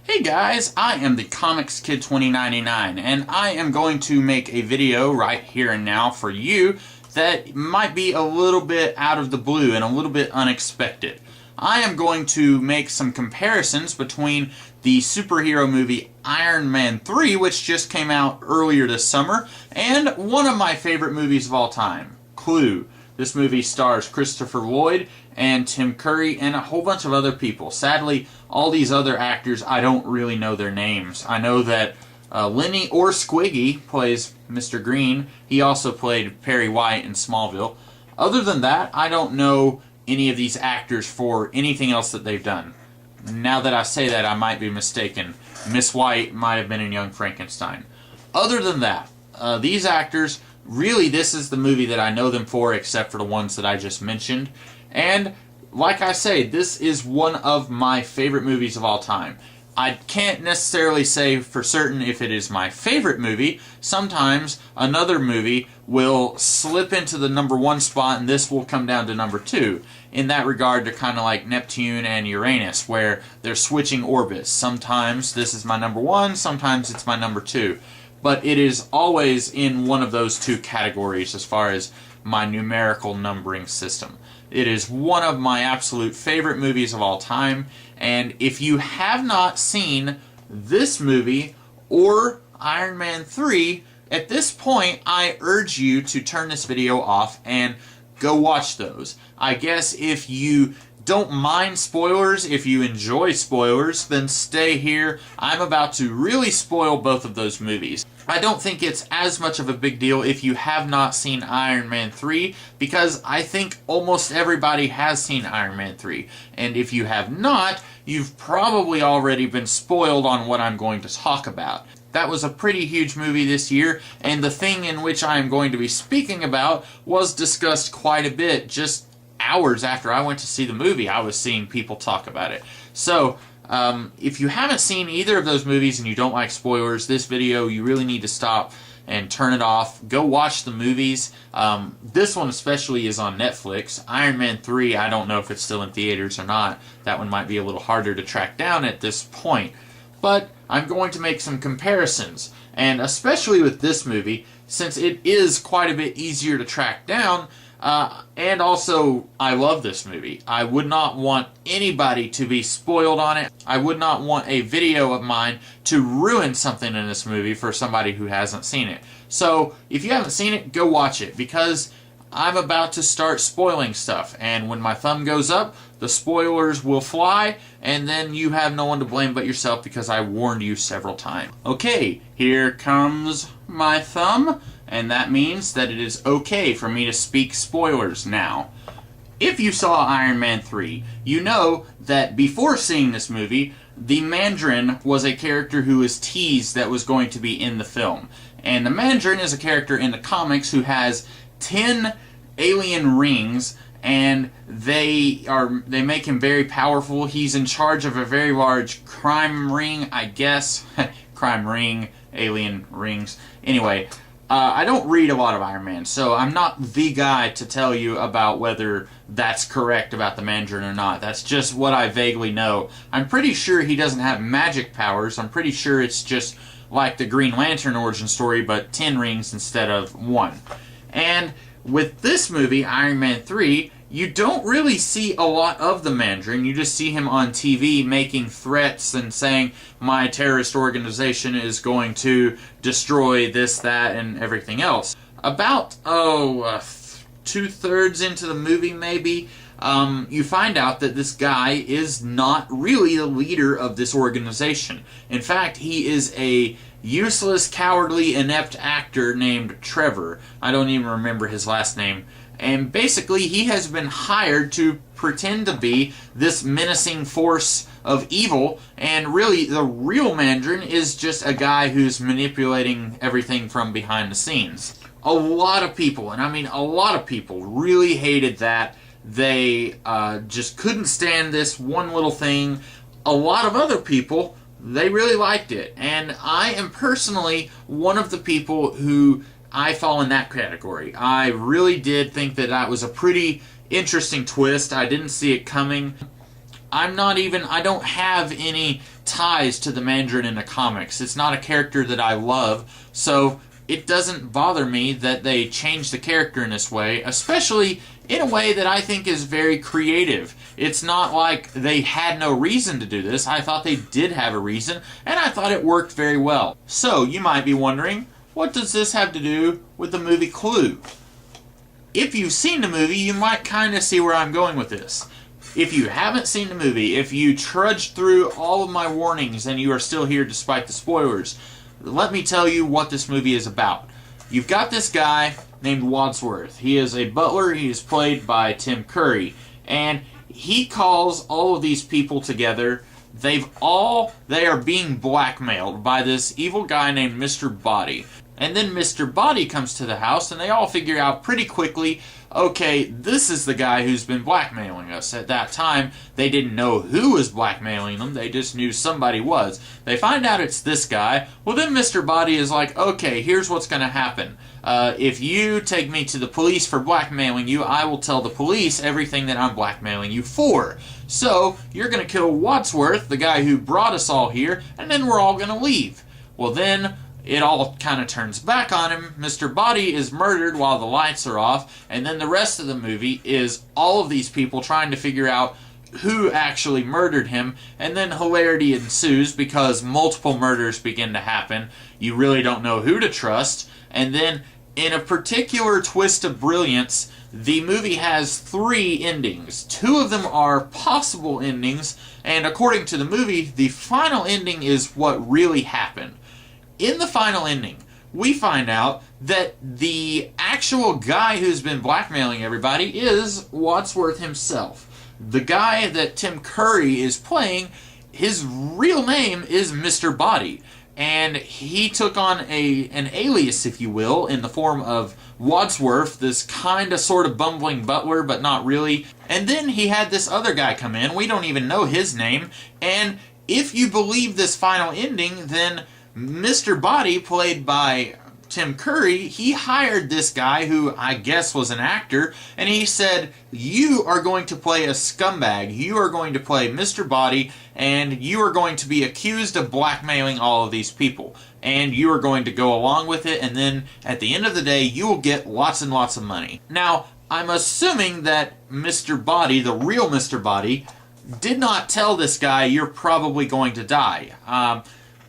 Hey guys, I am the Comics Kid 2099, and I am going to make a video right here and now for you that might be a little bit out of the blue and a little bit unexpected. I am going to make some comparisons between the superhero movie Iron Man 3, which just came out earlier this summer, and one of my favorite movies of all time, Clue. This movie stars Christopher Lloyd and Tim Curry and a whole bunch of other people. Sadly, all these other actors, I don't really know their names. I know that Lenny or Squiggy plays Mr. Green. He also played Perry White in Smallville. Other than that, I don't know any of these actors for anything else that they've done. Now that I say that, I might be mistaken. Miss White might have been in Young Frankenstein. Other than that, these actors, really this is the movie that I know them for, except for the ones that I just mentioned. And like I say, this is one of my favorite movies of all time. I can't necessarily say for certain if it is my favorite movie. Sometimes another movie will slip into the number one spot and this will come down to number two. In that regard, they're kind of like Neptune and Uranus, where they're switching orbits. Sometimes this is my number one, sometimes it's my number two. But it is always in one of those two categories as far as my numerical numbering system. It is one of my absolute favorite movies of all time, and if you have not seen this movie or Iron Man 3, at this point I urge you to turn this video off and go watch those. I guess if you don't mind spoilers, if you enjoy spoilers, then stay here. I'm about to really spoil both of those movies. I don't think it's as much of a big deal if you have not seen Iron Man 3, because I think almost everybody has seen Iron Man 3. And if you have not, you've probably already been spoiled on what I'm going to talk about. That was a pretty huge movie this year, and the thing in which I am going to be speaking about was discussed quite a bit just hours after I went to see the movie. I was seeing people talk about it. So, if you haven't seen either of those movies and you don't like spoilers, this video, you really need to stop and turn it off. Go watch the movies. This one especially is on Netflix. Iron Man 3, I don't know if it's still in theaters or not. That one might be a little harder to track down at this point. But I'm going to make some comparisons. And especially with this movie, since it is quite a bit easier to track down, and also, I love this movie. I would not want anybody to be spoiled on it. I would not want a video of mine to ruin something in this movie for somebody who hasn't seen it. So, if you haven't seen it, go watch it, because I'm about to start spoiling stuff. And when my thumb goes up, the spoilers will fly, and then you have no one to blame but yourself, because I warned you several times. Okay, here comes my thumb. And that means that it is okay for me to speak spoilers now. If you saw Iron Man 3, you know that before seeing this movie, the Mandarin was a character who was teased that was going to be in the film. And the Mandarin is a character in the comics who has 10 alien rings, and they make him very powerful. He's in charge of a very large crime ring, I guess. Crime ring, alien rings. Anyway, I don't read a lot of Iron Man, so I'm not the guy to tell you about whether that's correct about the Mandarin or not. That's just what I vaguely know. I'm pretty sure he doesn't have magic powers. I'm pretty sure it's just like the Green Lantern origin story, but 10 rings instead of 1. And with this movie, Iron Man 3, you don't really see a lot of the Mandarin. You just see him on TV making threats and saying, my terrorist organization is going to destroy this, that, and everything else. About, 2/3 into the movie maybe, you find out that this guy is not really the leader of this organization. In fact, he is a useless, cowardly, inept actor named Trevor. I don't even remember his last name. And basically, he has been hired to pretend to be this menacing force of evil, and really, the real Mandarin is just a guy who's manipulating everything from behind the scenes. A lot of people, and I mean a lot of people, really hated that. They just couldn't stand this one little thing. A lot of other people, they really liked it. And I am personally one of the people who I fall in that category. I really did think that that was a pretty interesting twist. I didn't see it coming. I don't have any ties to the Mandarin in the comics. It's not a character that I love, so it doesn't bother me that they changed the character in this way, especially in a way that I think is very creative. It's not like they had no reason to do this. I thought they did have a reason, and I thought it worked very well. So, you might be wondering, what does this have to do with the movie Clue? If you've seen the movie, you might kind of see where I'm going with this. If you haven't seen the movie, if you trudged through all of my warnings and you are still here despite the spoilers, let me tell you what this movie is about. You've got this guy named Wadsworth. He is a butler. He is played by Tim Curry. And he calls all of these people together. They are being blackmailed by this evil guy named Mr. Body. And then Mr. Body comes to the house, and they all figure out pretty quickly, okay, this is the guy who's been blackmailing us. At that time, they didn't know who was blackmailing them. They just knew somebody was. They find out it's this guy. Well, then Mr. Body is like, okay, here's what's going to happen. If you take me to the police for blackmailing you, I will tell the police everything that I'm blackmailing you for. So, you're going to kill Wadsworth, the guy who brought us all here, and then we're all going to leave. Well, then it all kind of turns back on him. Mr. Body is murdered while the lights are off, and then the rest of the movie is all of these people trying to figure out who actually murdered him, and then hilarity ensues because multiple murders begin to happen. You really don't know who to trust, and then in a particular twist of brilliance, the movie has 3 endings. 2 of them are possible endings, and according to the movie, the final ending is what really happened. In the final ending, we find out that the actual guy who's been blackmailing everybody is Wadsworth himself. The guy that Tim Curry is playing, his real name is Mr. Body, and he took on an alias, if you will, in the form of Wadsworth, this kind of sort of bumbling butler, but not really. And then he had this other guy come in, we don't even know his name, and if you believe this final ending, then Mr. Body, played by Tim Curry, he hired this guy who I guess was an actor, and he said, you are going to play a scumbag. You are going to play Mr. Body, and you are going to be accused of blackmailing all of these people. And you are going to go along with it, and then at the end of the day, you will get lots and lots of money. Now, I'm assuming that Mr. Body, the real Mr. Body, did not tell this guy, you're probably going to die.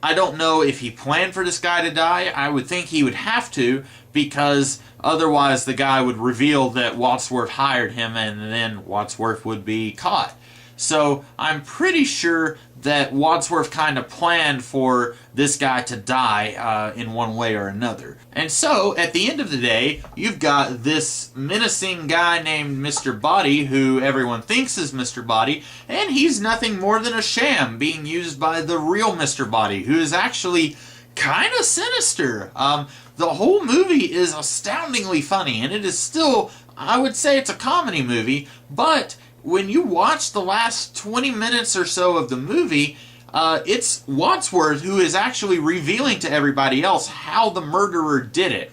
I don't know if he planned for this guy to die. I would think he would have to, because otherwise the guy would reveal that Wadsworth hired him, and then Wadsworth would be caught. So I'm pretty sure that Wadsworth kind of planned for this guy to die in one way or another. And so, at the end of the day, you've got this menacing guy named Mr. Body, who everyone thinks is Mr. Body, and he's nothing more than a sham being used by the real Mr. Body, who is actually kind of sinister. The whole movie is astoundingly funny, and it is still, I would say it's a comedy movie, but when you watch the last 20 minutes or so of the movie, it's Wadsworth who is actually revealing to everybody else how the murderer did it.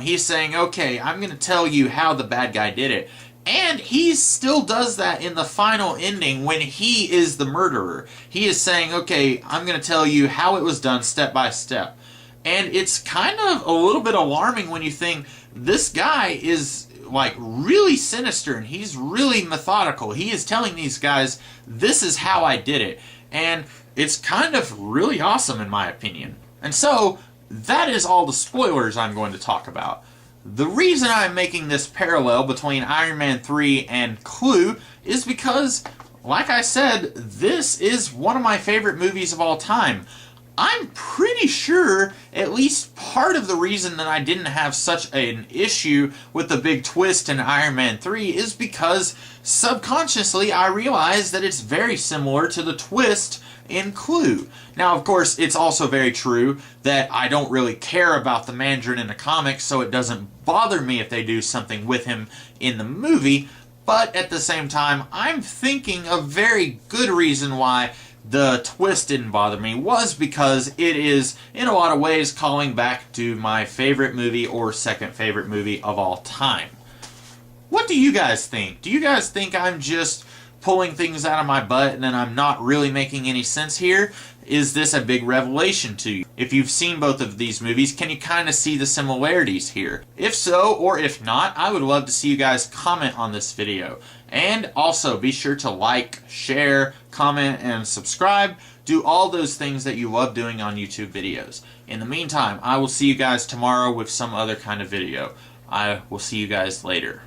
He's saying, okay, I'm going to tell you how the bad guy did it. And he still does that in the final ending when he is the murderer. He is saying, okay, I'm going to tell you how it was done step by step. And it's kind of a little bit alarming when you think this guy is like really sinister and he's really methodical. He is telling these guys, this is how I did it. And it's kind of really awesome in my opinion. And so, that is all the spoilers I'm going to talk about. The reason I'm making this parallel between Iron Man 3 and Clue is because, like I said, this is one of my favorite movies of all time. I'm pretty sure at least part of the reason that I didn't have such an issue with the big twist in Iron Man 3 is because subconsciously I realized that it's very similar to the twist in Clue. Now, of course, it's also very true that I don't really care about the Mandarin in the comics, so it doesn't bother me if they do something with him in the movie, but at the same time, I'm thinking a very good reason why the twist didn't bother me was because it is, in a lot of ways, calling back to my favorite movie or second favorite movie of all time. What do you guys think? Do you guys think I'm just pulling things out of my butt and then I'm not really making any sense here? Is this a big revelation to you? If you've seen both of these movies, can you kind of see the similarities here? If so, or if not, I would love to see you guys comment on this video. And also, be sure to like, share, comment, and subscribe. Do all those things that you love doing on YouTube videos. In the meantime, I will see you guys tomorrow with some other kind of video. I will see you guys later.